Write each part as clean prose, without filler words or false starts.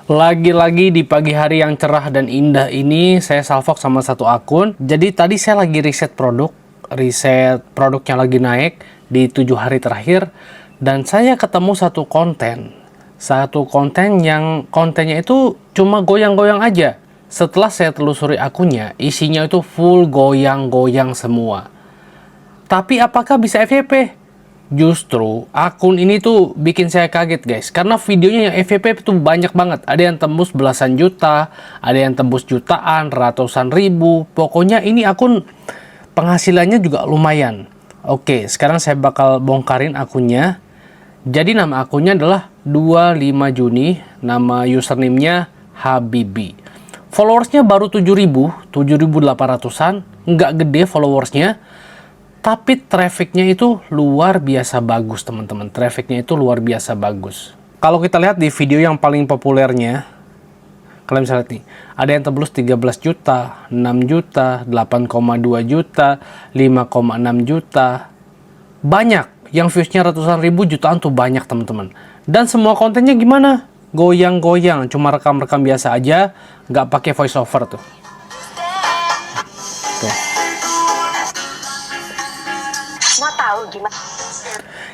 Lagi-lagi di pagi hari yang cerah dan indah ini, saya salvok sama satu akun. Jadi tadi saya lagi riset produknya lagi naik di 7 hari terakhir. Dan saya ketemu satu konten. Satu konten yang kontennya itu cuma goyang-goyang aja. Setelah saya telusuri akunnya, isinya itu full goyang-goyang semua. Tapi apakah bisa FYP? Justru akun ini tuh bikin saya kaget guys, karena videonya yang FYP tuh banyak banget. Ada yang tembus belasan juta, ada yang tembus jutaan, ratusan ribu. Pokoknya ini akun penghasilannya juga lumayan. Oke, sekarang saya bakal bongkarin akunnya. Jadi nama akunnya adalah 25 Juni, nama username-nya Habibi. Followersnya baru 7.800-an, nggak gede followersnya. Tapi trafficnya itu luar biasa bagus teman-teman. Trafficnya itu luar biasa bagus. Kalau kita lihat di video yang paling populernya, kalian bisa lihat nih, ada yang tembus 13 juta, 6 juta, 8,2 juta, 5,6 juta. Banyak, yang viewsnya ratusan ribu, jutaan tuh banyak teman-teman. Dan semua kontennya gimana? Goyang-goyang, cuma rekam-rekam biasa aja, nggak pakai voice over tuh.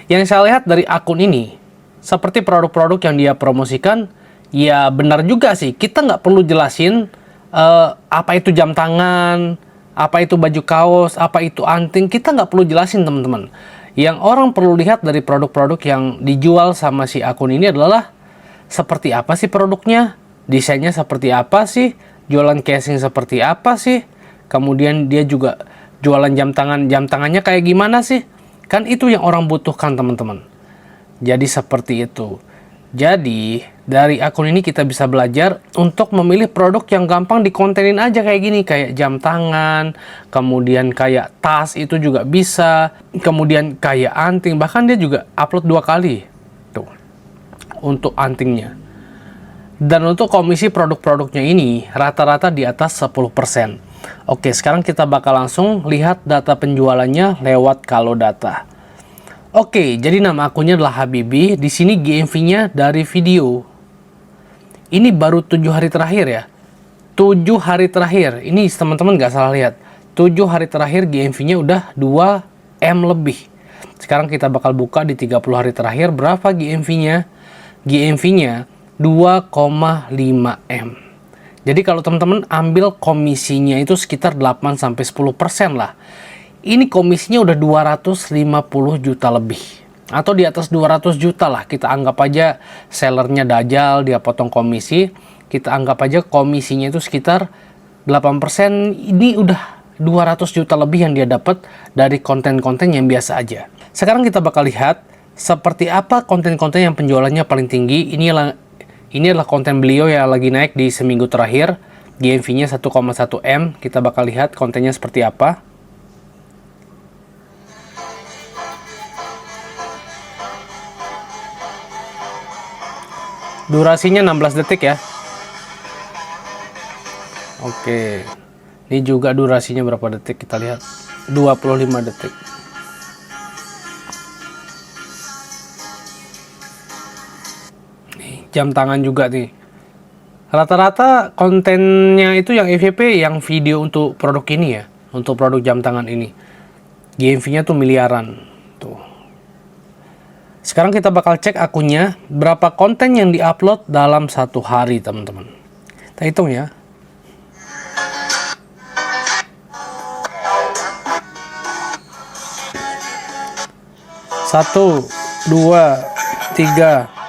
Yang saya lihat dari akun ini, seperti produk-produk yang dia promosikan, ya benar juga sih. Kita nggak perlu jelasin apa itu jam tangan, apa itu baju kaos, apa itu anting. Kita nggak perlu jelasin teman-teman. Yang orang perlu lihat dari produk-produk yang dijual sama si akun ini adalah seperti apa sih produknya, desainnya seperti apa sih, jualan casing seperti apa sih, kemudian dia juga jualan jam tangannya kayak gimana sih. Kan itu yang orang butuhkan teman-teman. Jadi seperti itu. Jadi dari akun ini kita bisa belajar untuk memilih produk yang gampang dikontenin aja kayak gini. Kayak jam tangan, kemudian kayak tas itu juga bisa. Kemudian kayak anting, bahkan dia juga upload 2 kali. Tuh, untuk antingnya. Dan untuk komisi produk-produknya ini rata-rata di atas 10%. Oke, sekarang kita bakal langsung lihat data penjualannya lewat Kalau Data. Oke, jadi nama akunnya adalah Habibi. Di sini GMV-nya dari video. Ini baru 7 hari terakhir ya. 7 hari terakhir. Ini teman-teman nggak salah lihat. 7 hari terakhir GMV-nya udah 2M lebih. Sekarang kita bakal buka di 30 hari terakhir. Berapa GMV-nya? GMV-nya 2,5M. Jadi kalau teman-teman ambil komisinya itu sekitar 8-10% lah. Ini komisinya udah 250 juta lebih. Atau di atas 200 juta lah. Kita anggap aja sellernya Dajjal, dia potong komisi. Kita anggap aja komisinya itu sekitar 8%. Ini udah 200 juta lebih yang dia dapat dari konten-konten yang biasa aja. Sekarang kita bakal lihat seperti apa konten-konten yang penjualannya paling tinggi. Ini adalah konten beliau yang lagi naik di seminggu terakhir. GMV-nya 1,1M. Kita bakal lihat kontennya seperti apa. Durasinya 16 detik ya. Oke. Ini juga durasinya berapa detik kita lihat. 25 detik. Jam tangan juga nih. Rata-rata kontennya itu yang FYP yang video untuk produk ini ya. Untuk produk jam tangan ini. GMV-nya tuh miliaran. Tuh. Sekarang kita bakal cek akunnya. Berapa konten yang diupload dalam 1 hari teman-teman. Kita hitung ya. Satu, 2, 3,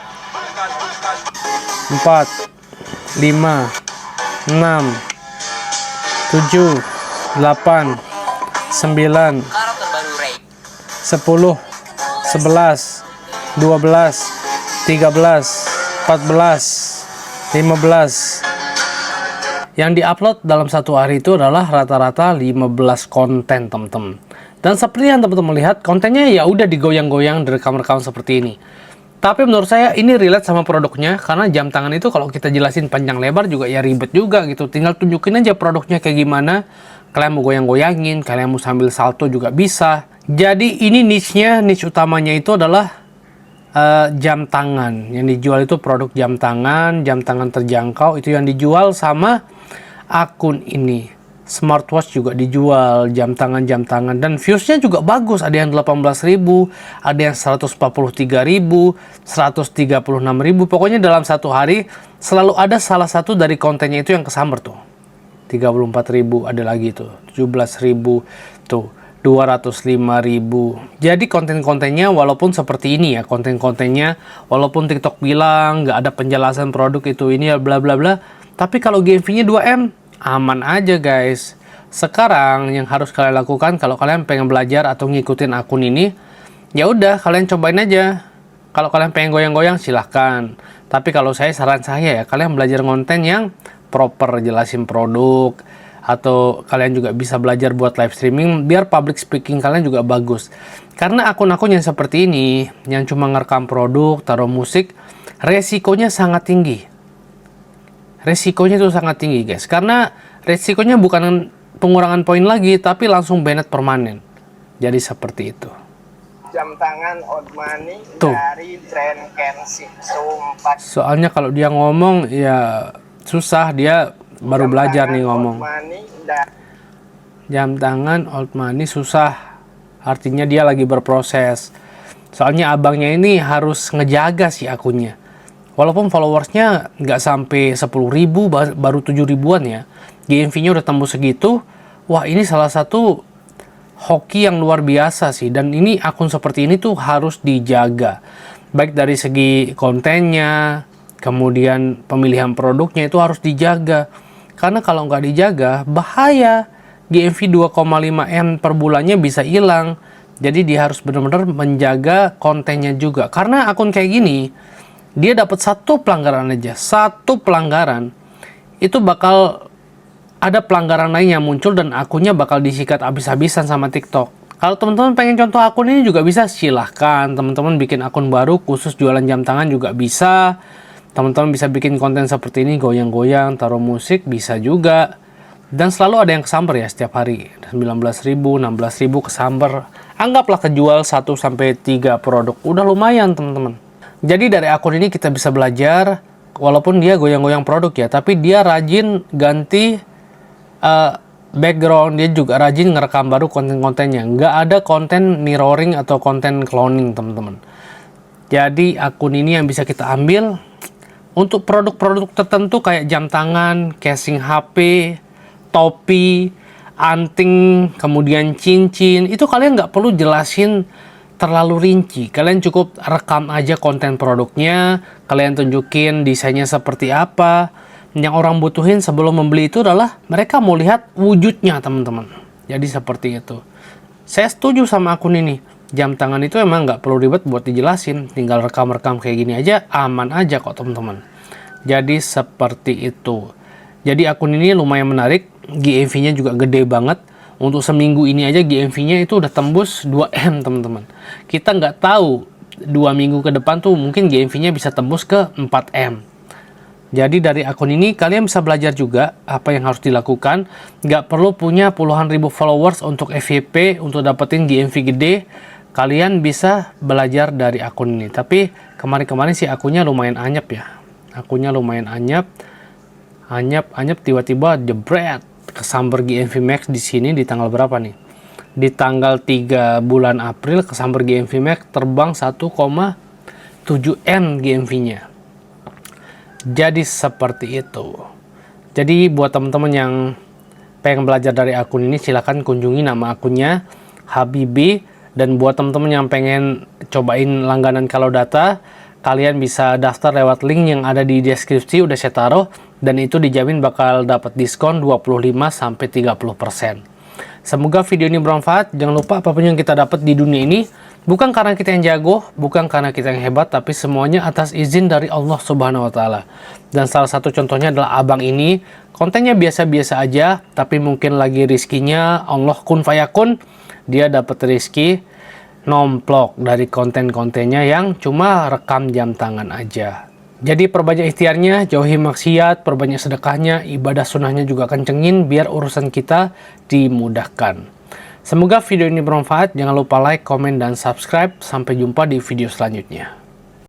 4, 5, 6, 7, 8, 9, 10, 11, 12, 13, 14, 15. Yang diupload dalam 1 hari itu adalah rata-rata 15 konten teman-teman. Dan seperti yang teman-teman lihat, kontennya ya udah digoyang-goyang, direkam-rekam seperti ini. Tapi menurut saya ini relate sama produknya, karena jam tangan itu kalau kita jelasin panjang lebar juga ya ribet juga gitu. Tinggal tunjukin aja produknya kayak gimana. Kalian mau goyang-goyangin, kalian mau sambil salto juga bisa. Jadi ini niche utamanya itu adalah jam tangan. Yang dijual itu produk jam tangan terjangkau, itu yang dijual sama akun ini. Smartwatch juga dijual, jam tangan, dan viewsnya juga bagus. Ada yang 18.000, ada yang 143.000, 136.000. Pokoknya dalam satu hari selalu ada salah satu dari kontennya itu yang kesamber tuh. 34.000 ada lagi tuh, 17.000 tuh, 205.000. Jadi konten-kontennya walaupun seperti ini ya, konten-kontennya walaupun TikTok bilang nggak ada penjelasan produk itu ini ya bla bla bla, tapi kalau GMV-nya 2M aman aja guys. Sekarang yang harus kalian lakukan kalau kalian pengen belajar atau ngikutin akun ini, ya udah kalian cobain aja. Kalau kalian pengen goyang-goyang silahkan. Tapi kalau saran saya ya, kalian belajar konten yang proper, jelasin produk, atau kalian juga bisa belajar buat live streaming biar public speaking kalian juga bagus. Karena akun-akun yang seperti ini, yang cuma ngerekam produk, taruh musik, resikonya sangat tinggi. Resikonya itu sangat tinggi guys, karena resikonya bukan pengurangan poin lagi, tapi langsung banned permanen. Jadi seperti itu. Jam tangan old money Tuh. Dari brand Kenship, sumpah. Soalnya kalau dia ngomong ya susah, dia baru jam belajar nih ngomong. Jam tangan old money susah, artinya dia lagi berproses. Soalnya abangnya ini harus ngejaga si akunnya. Walaupun followersnya nggak sampai 10.000, baru 7.000-an ya. GMV-nya udah tembus segitu. Wah, ini salah satu hoki yang luar biasa sih. Dan ini akun seperti ini tuh harus dijaga. Baik dari segi kontennya, kemudian pemilihan produknya itu harus dijaga. Karena kalau nggak dijaga, bahaya. GMV 2,5M per bulannya bisa hilang. Jadi dia harus benar-benar menjaga kontennya juga. Karena akun kayak gini, dia dapat satu pelanggaran aja, satu pelanggaran itu bakal ada pelanggaran lain yang muncul dan akunnya bakal disikat habis-habisan sama TikTok. Kalau teman-teman pengen contoh akun ini juga bisa, silahkan teman-teman bikin akun baru khusus jualan jam tangan juga bisa. Teman-teman bisa bikin konten seperti ini, goyang-goyang, taruh musik bisa juga. Dan selalu ada yang kesamber ya setiap hari, 19.000, 16.000 kesamber. Anggaplah kejual 1-3 produk, udah lumayan teman-teman. Jadi dari akun ini kita bisa belajar, walaupun dia goyang-goyang produk ya, tapi dia rajin ganti background, dia juga rajin ngerekam baru konten-kontennya. Nggak ada konten mirroring atau konten cloning teman-teman. Jadi akun ini yang bisa kita ambil untuk produk-produk tertentu kayak jam tangan, casing HP, topi, anting, kemudian cincin. Itu kalian nggak perlu jelasin terlalu rinci, kalian cukup rekam aja konten produknya, kalian tunjukin desainnya seperti apa. Yang orang butuhin sebelum membeli itu adalah mereka mau lihat wujudnya teman-teman. Jadi seperti itu. Saya setuju sama akun ini. Jam tangan itu emang nggak perlu ribet buat dijelasin, tinggal rekam-rekam kayak gini aja, aman aja kok teman-teman. Jadi seperti itu. Jadi akun ini lumayan menarik, GMV-nya juga gede banget. Untuk seminggu ini aja GMV-nya itu udah tembus 2M teman-teman. Kita nggak tahu 2 minggu ke depan tuh mungkin GMV-nya bisa tembus ke 4M. Jadi dari akun ini kalian bisa belajar juga apa yang harus dilakukan. Nggak perlu punya puluhan ribu followers untuk FYP untuk dapetin GMV gede. Kalian bisa belajar dari akun ini. Tapi kemarin-kemarin sih akunnya lumayan anyep ya. Akunnya lumayan anyep. Anyep tiba-tiba jebret. Kesamber GMV Max di sini di tanggal berapa nih? Di tanggal 3 bulan April kesamber GMV Max terbang 1,7M GMV-nya. Jadi seperti itu. Jadi buat teman-teman yang pengen belajar dari akun ini silahkan kunjungi nama akunnya Habibi. Dan buat teman-teman yang pengen cobain langganan Kalau Data, kalian bisa daftar lewat link yang ada di deskripsi, udah saya taruh, dan itu dijamin bakal dapat diskon 25-30%. Semoga video ini bermanfaat. Jangan lupa apapun yang kita dapat di dunia ini bukan karena kita yang jago, bukan karena kita yang hebat, tapi semuanya atas izin dari Allah Subhanahu wa taala. Dan salah satu contohnya adalah abang ini, kontennya biasa-biasa aja, tapi mungkin lagi rizkinya Allah kun fayakun, dia dapat rizki nomplok dari konten-kontennya yang cuma rekam jam tangan aja. Jadi perbanyak ikhtiarnya, jauhi maksiat, perbanyak sedekahnya, ibadah sunnahnya juga kencengin biar urusan kita dimudahkan. Semoga video ini bermanfaat. Jangan lupa like, komen, dan subscribe. Sampai jumpa di video selanjutnya.